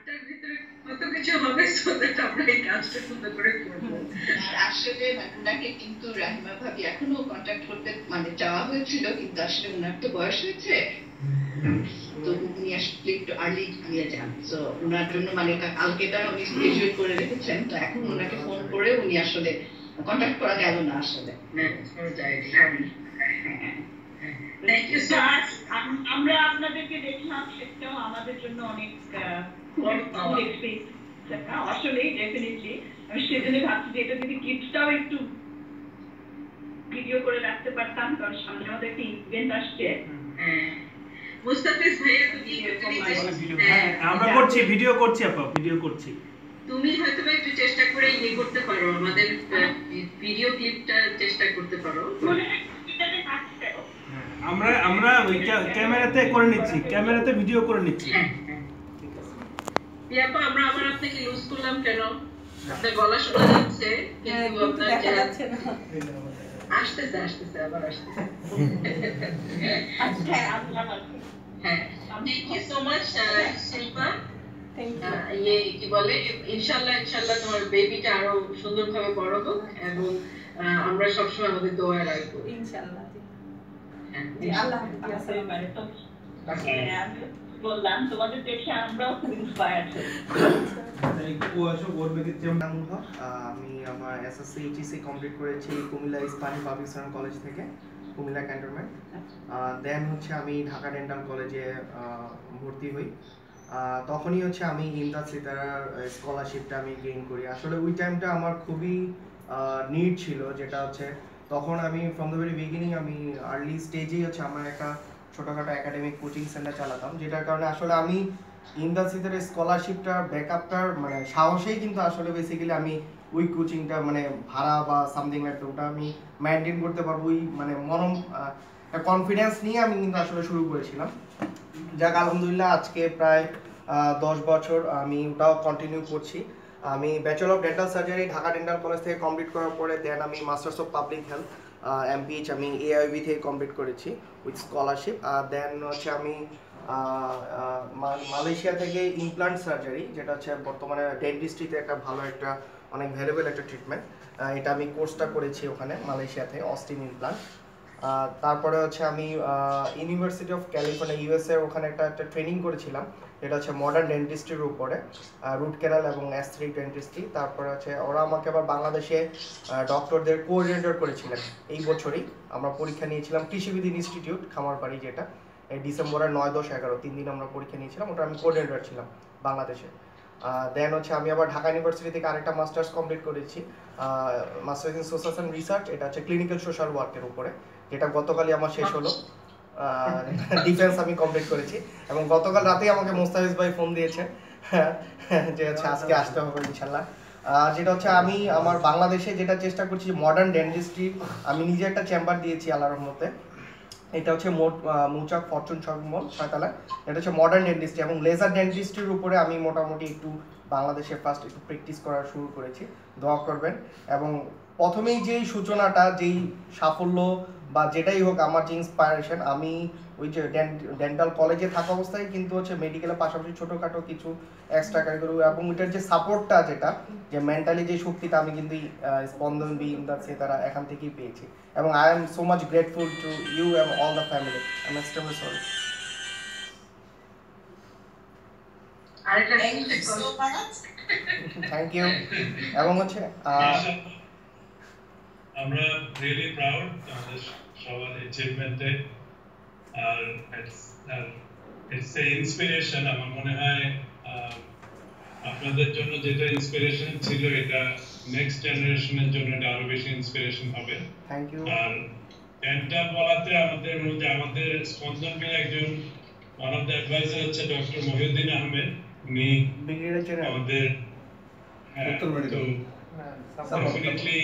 মাথার ভিতরে কত কিছু হবে সো দ্যাট আমরা এই কাজটা সুন্দর করে করব। আর আসলে ওনাকে কিন্তু রাহিমা ভাবি এখনো কন্ট্যাক্ট করতে মানে চাওয়া হয়েছিল, কিন্তু আসলে ওনার তো বয়স হয়েছে, তো উনি আসলে একটু আর্লি নিয়ে যান। তো ওনার জন্য মানে কালকে তার উনি স্কেডিউল করে রেখেছেন, তো এখন ওনাকে ফোন করে উনি আসলে কন্ট্যাক্ট করা গেল না আসলে। Thank you so much. আমরা আপনাদেরকে দেখলাম, সেটাও আমাদের জন্য অনেক আসলেই ডেফিনেটলি আমি সেজন্য ভাবছি যে এটা যদি কিডসটাও একটু ভিডিও করে রাখতে পারতাম, কারণ সামনে আমাদের একটা ইভেন্ট আসছে। মুস্তাফিজ ভাইয়া তুমি আমরা করছি, ভিডিও করছি আপা, ভিডিও করছি। তুমি হয়তো একটু চেষ্টা করে ইয়ে করতে পারো, আমাদের ভিডিও ক্লিপটা চেষ্টা করতে পারো। আমরা ওই ক্যামেরাতে করে নিচ্ছি, ক্যামেরাতে ভিডিও করে নিচ্ছি। ইয়াপা আমরা আবার আপনাকে লুজ করলাম কেন? আপনার গলা শোনা যাচ্ছে কিন্তু আপনার দেখা যাচ্ছে না। আসতেছে আবার আসতেছে। আচ্ছা হ্যাঁ, thank you so much Shilpa. ইয়ে কি বলে, ইনশাআল্লাহ তোমার বেবিটা আরো সুন্দরভাবে বড় হোক এবং আমরা সবসময় আমাদের দোয়া রাখবো ইনশাআল্লাহ। আল্লাহ বললাম তোমাদের দেখে আমরাও খুব ইন্সপায়ার্ড হই। আমি আমার এসএসসি এইচএসসি কমপ্লিট করেছি কুমিল্লা ইসলামী পাবলিক সার্ভিস কলেজ থেকে, কুমিল্লা ক্যান্টনমেন্ট। দেন হচ্ছে আমি ঢাকা ডেন্টাল কলেজে ভর্তি হই। তখনই হচ্ছে আমি ইমদাদ সিতারার স্কলারশিপটা আমি গেইন করি। আসলে ওই টাইমটা আমার খুবই নিড ছিল, যেটা হচ্ছে তখন আমি ফ্রম দ্য ভেরি বিগিনিং আমি আর্লি স্টেজেই হচ্ছে আমার একটা ছোটোখাটো একাডেমিক কোচিং সেন্টার চালাতাম, যেটার কারণে আসলে আমি ইমদাদ সিতারের স্কলারশিপটার ব্যাকআপটার মানে সাহসেই কিন্তু আসলে বেসিক্যালি আমি ওই কোচিংটা মানে ভাড়া বা সামথিং লাইক ওটা আমি মেনটেন করতে পারবো, ওই মানে কনফিডেন্স নিয়ে আমি কিন্তু আসলে শুরু করেছিলাম। যাক আলহামদুলিল্লাহ আজকে প্রায় 10 বছর আমি ওটাও কন্টিনিউ করছি। আমি bachelor of dental surgery Dhaka dental college থেকে কমপ্লিট করার পরে দেন আমি masters of public health MPH আমি এআইবি থেকে কমপ্লিট করেছি উইথ স্কলারশিপ। দেন হচ্ছে আমি মালয়েশিয়া থেকে ইমপ্লান্ট সার্জারি, যেটা হচ্ছে বর্তমানে ডেন্টিস্ট্রিতে একটা ভালো একটা অনেক ভ্যালুয়েবল একটা ট্রিটমেন্ট, এটা আমি কোর্সটা করেছি ওখানে মালয়েশিয়াতে অস্টিন ইমপ্লান্ট। তারপরে হচ্ছে আমি ইউনিভার্সিটি অফ ক্যালিফোর্নিয়া ইউএসএ ওখানে একটা ট্রেনিং করেছিলাম, এটা হচ্ছে মডার্ন ডেন্টিস্ট্রির উপরে, রুট ক্যানাল এবং অ্যাস্থেটিক ডেন্টিস্ট্রি। তারপরে হচ্ছে ওরা আমাকে আবার বাংলাদেশে ডক্টরদের কোঅর্ডিনেটর করেছিলেন এই বছরই। আমরা পরীক্ষা নিয়েছিলাম কৃষিবিধি ইনস্টিটিউট খামারবাড়ি, যেটা এই ডিসেম্বরের 9, 10, 11 3 দিন আমরা পরীক্ষা নিয়েছিলাম, ওটা আমি কোঅর্ডিনেটর ছিলাম বাংলাদেশে। দেন হচ্ছে আমি আবার ঢাকা ইউনিভার্সিটি থেকে আরেকটা মাস্টার্স কমপ্লিট করেছি, masters in social and research, এটা হচ্ছে ক্লিনিক্যাল সোশ্যাল ওয়ার্কের উপরে, যেটা গতকালই আমার শেষ হলো। ডিফেন্স আমি কমপ্লিট করেছি এবং গতকাল রাতেই আমাকে মোস্তাফিজ ভাই ফোন দিয়েছে যে হচ্ছে আজকে আসতে হবে ইনশাল্লাহ। যেটা হচ্ছে আমি আমার বাংলাদেশে যেটা চেষ্টা করছি মডার্ন ডেন্টিস্ট্রি, আমি নিজে একটা চেম্বার দিয়েছি আল্লাহর রহমতে, এটা হচ্ছে মৌচাক ফরচুন শপিং-মল 6 তলা। এটা হচ্ছে মডার্ন ডেন্টিস্ট্রি এবং লেজার ডেন্টিস্ট্রির উপরে আমি মোটামুটি একটু বাংলাদেশে ফার্স্ট একটু প্র্যাকটিস করা শুরু করেছি, দোয়া করবেন। এবং প্রথমেই যেই সূচনাটা, যেই সাফল্য বা যেটাই হোক, আমার যে ইন্সপায়ারেশন, আমি ওই যে ডেন্টাল কলেজে থাকা অবস্থায় কিন্তু হচ্ছে মেডিকেলের পাশাপাশি ছোটোখাটো কিছু এক্সট্রা কারিকুলার এবং ওইটার যে সাপোর্টটা, যেটা যে মেন্টালি যে শক্তিটা আমি কিন্তু স্পন্দন বি ইমদাদ সিতারা এখান থেকেই পেয়েছি। এবং I am so much grateful to you এবং all the family. I am extremely sorry. Thank you. এবং হচ্ছে আমরা রিয়েলি প্রাউড আমাদের সবার অ্যাচিভমেন্টে, আর ইটস এ ইন্সপিরেশন। আমার মনে হয় আপনাদের জন্য যেটা ইন্সপিরেশন ছিল, এটা নেক্সট জেনারেশনের জন্য এটা আরো বেশি ইন্সপিরেশন হবে। Thank you. আর ডেন্টাল বলাতে আমাদের স্পন্দন বিল একজন ওয়ান অফ দ্য অ্যাডভাইজার হচ্ছে ডক্টর মহিউদ্দিন আহমেদ, উনি আমাদের ডেফিনেটলি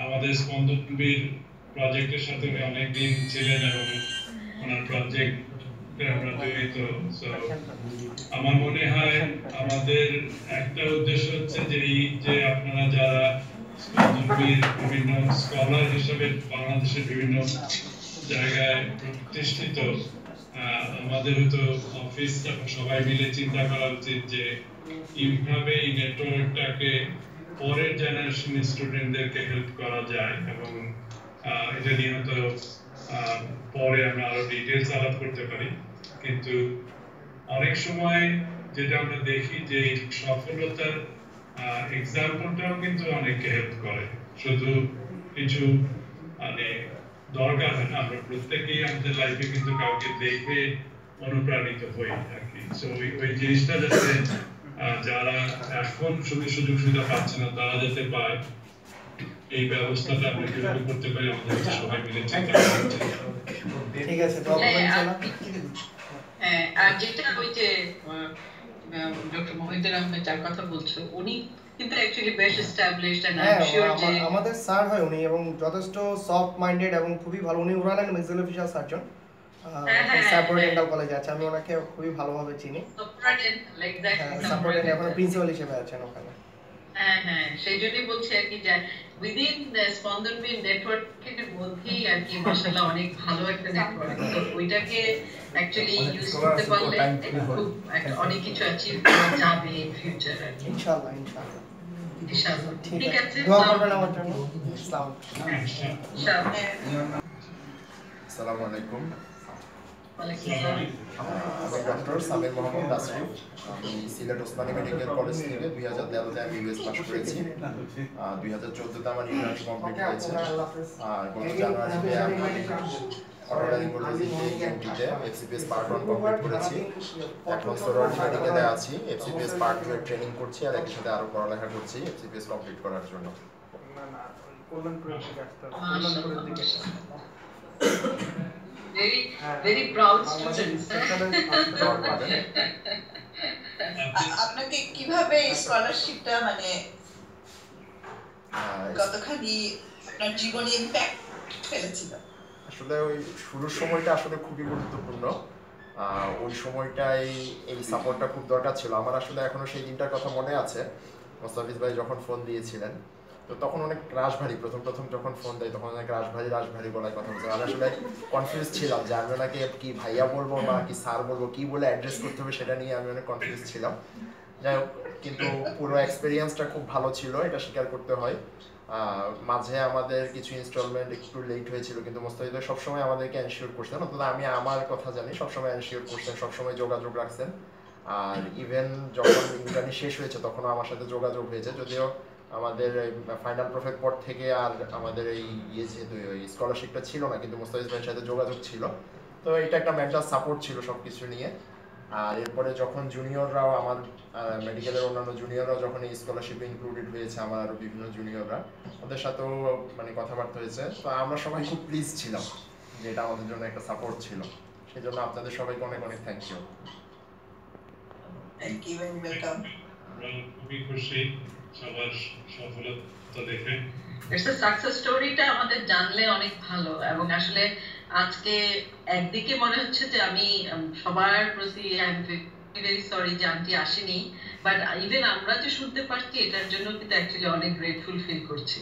আমাদের স্পন্দন বিল প্রজেক্টের সাথে অনেকদিন ছিলেন এবং ওনার প্রজেক্ট আমরা জড়িত। আমার মনে হয় আমাদের একটা উদ্দেশ্য হচ্ছে যে আপনারা যারা বিভিন্ন স্কলার হিসেবে বাংলাদেশের বিভিন্ন জায়গায় প্রতিষ্ঠিত, আমাদের হয়তো অফিস সবাই মিলে চিন্তা করা উচিত যে কিভাবে এই নেটওয়ার্কটাকে পরের জেনারেশন স্টুডেন্টদেরকে হেল্প করা যায়, এবং এটা নিয়ে হয়তো পরে আমরা আরো ডিটেলস আলাপ করতে পারি। কিন্তু অনেক সময় যেটা আমরা দেখি যে সফলতার এক্সাম্পলটাও কিন্তু অনেককে হেল্প করে, শুধু কিছু মানে দরকার হয় না, আমরা প্রত্যেকেই আমাদের লাইফে কিন্তু কাউকে দেখে অনুপ্রাণিত হই আর কি। সো ওই জিনিসটা যাতে যারা এখন সুযোগ সুবিধা পাচ্ছে না তারা যাতে পায়, এই ব্যবস্থাটা আমরা কিভাবে করতে পারি আমাদের সবাই মিলে চিন্তা করতে। ঠিক আছে, তো হ্যাঁ, আর যেটা ওই যে ডক্টর মহিউদ্দিন আহমেদ যার কথা বলছো, উনি কিন্তু অ্যাকচুয়ালি বেশ established and I am sure যে আমাদের স্যার হয় উনি, এবং যথেষ্ট সফট মাইন্ডেড এবং খুবই ভালো। উনি ওরালেন মেক্সিলোফেশিয়াল সার্জন, সাপোর্ট ডেন্টাল কলেজে আছে। আমি ওনাকে খুবই ভালোভাবে চিনি। সাপোর্ট এখন প্রিন্সিপাল হিসেবে আছেন ওখানে। হ্যাঁ হ্যাঁ, সেই জন্যই বলছি আর কি যে উইদিন স্পন্দন বি নেটওয়ার্কের মধ্যেই আর কি মাশাআল্লাহ অনেক ভালো একটা নেটওয়ার্ক। তো ওইটাকে অ্যাকচুয়ালি ইউজ করতে পারলে খুব অনেক কিছু অ্যাচিভ করা যাবে ফিউচার আর কি। ইনশাআল্লাহ ইনশাআল্লাহ ইনশাআল্লাহ। ঠিক আছে, দোয়া করবেন আমার জন্য। আসসালামু আলাইকুম। আমি ডক্টর সামির মোহাম্মদ তাসরিফ। আমি সিলেট ওসমানী মেডিকেল কলেজ থেকে 2013-তে এমবিবিএস পাস করেছি। 2014-তে আমার ইন্টার্নশিপ কমপ্লিট হয়েছে। আর গত জানুয়ারিতে আমি অটোলারিঙ্গোলজিতে এমটিতে এফসিপিএস পার্ট 1 কমপ্লিট করেছি। এখন সোরাট মেডিকেলে আছি, এফসিপিএস পার্ট 2 এর ট্রেনিং করছি, আর একই সাথে আরো পড়ালেখা করছি এফসিপিএস কমপ্লিট করার জন্য। very proud students. আপনাকে কিভাবে স্কলারশিপটা মানে কতখানি আপনার জীবনে ইমপ্যাক্ট ফেলেছিল? আসলে ওই শুরুর সময়টা আসলে খুবই গুরুত্বপূর্ণ। ওই সময়টাই এই সাপোর্টটা খুব দরকার ছিল আমার। আসলে এখনো সেই দিনটার কথা মনে আছে, মোস্তাফিজ ভাই যখন ফোন দিয়েছিলেন, তো তখন অনেক রাশভারী, প্রথম যখন ফোন দেয় তখন অনেক রাশভারী বলার কথা বলছে। আমি আসলে কনফিউজ ছিলাম যে আমি ওনাকে কি ভাইয়া বলবো বা কি স্যার বলবো, কি বলে অ্যাড্রেস করতে হবে সেটা নিয়ে আমি অনেক কনফিউজ ছিলাম। যাই হোক, কিন্তু পুরো এক্সপিরিয়েন্সটা খুব ভালো ছিল, এটা স্বীকার করতে হয়। মাঝে আমাদের কিছু ইনস্টলমেন্ট একটু লেট হয়েছিল, কিন্তু মোস্তাফিজ ভাই সবসময় আমাদেরকে এনশিওর করছেন, অন্তত আমি আমার কথা জানি সবসময় এনশিওর করছেন, সবসময় যোগাযোগ রাখছেন। আর ইভেন যখন ইন্টার্নি শেষ হয়েছে তখনও আমার সাথে যোগাযোগ হয়েছে, যদিও আমাদের ফাইনাল প্রফেক্ট পর থেকে আর আমাদের এই যেহেতু এই স্কলারশিপটা ছিল না, কিন্তু মোস্তাফিজ ভাইয়ের সাথে যোগাযোগ ছিল। তো এটা একটা মেন্টাল সাপোর্ট ছিল সব কিছু নিয়ে। আর এরপরে যখন জুনিয়ররাও, আমার মেডিকেলের অন্যান্য জুনিয়ররাও যখন এই স্কলারশিপে ইনক্লুডেড হয়েছে, আমার আরও বিভিন্ন জুনিয়ররা, ওদের সাথেও মানে কথাবার্তা হয়েছে। তো আমরা সবাই খুব প্লিজ ছিলাম যে এটা আমাদের জন্য একটা সাপোর্ট ছিল। সেই জন্য আপনাদের সবাইকে অনেক অনেক thank you. Thank you and welcome. খুবই খুশি সবার সফলতা দেখে। ইটস আ সাকসেস স্টোরিটা আমাদের জানলে অনেক ভালো। এবং আসলে আজকে একদিকে মনে হচ্ছে যে আমি সবার প্রতি আই এম ভেরি সরি যে আন্টি আসেনি, বাট ইভেন আমরা যে শুনতে পারছি এটার জন্য কিন্তু অ্যাকচুয়ালি অনেক গ্রেটফুল ফিল করছি।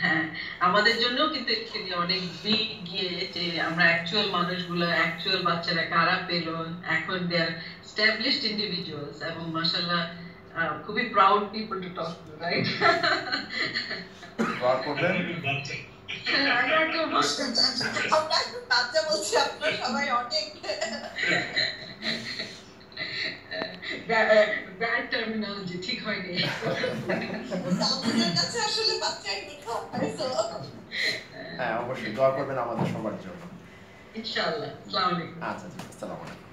হ্যাঁ, আমাদের জন্য কিন্তু অ্যাকচুয়ালি অনেক বিগ গিয়ে যে আমরা অ্যাকচুয়াল মানুষগুলো, অ্যাকচুয়াল বাচ্চারা কারা পেলো, এখন দে আর established individuals, এবং মাশাআল্লাহ খুবই proud people to talk to, right? দোয়া করবেন। বাচ্চা বলছি, আপনারা সবাই অনেক ব্যাড টার্মিনোলজি, ঠিক হয়নি। আপনাদের কাছে আসলে বাচ্চা দেখা হয়। হ্যাঁ, অবশ্যই দোয়া করবেন আমাদের সবার জন্য। ইনশাআল্লাহ। আসসালামু আলাইকুম। আচ্ছা, আসসালামু আলাইকুম।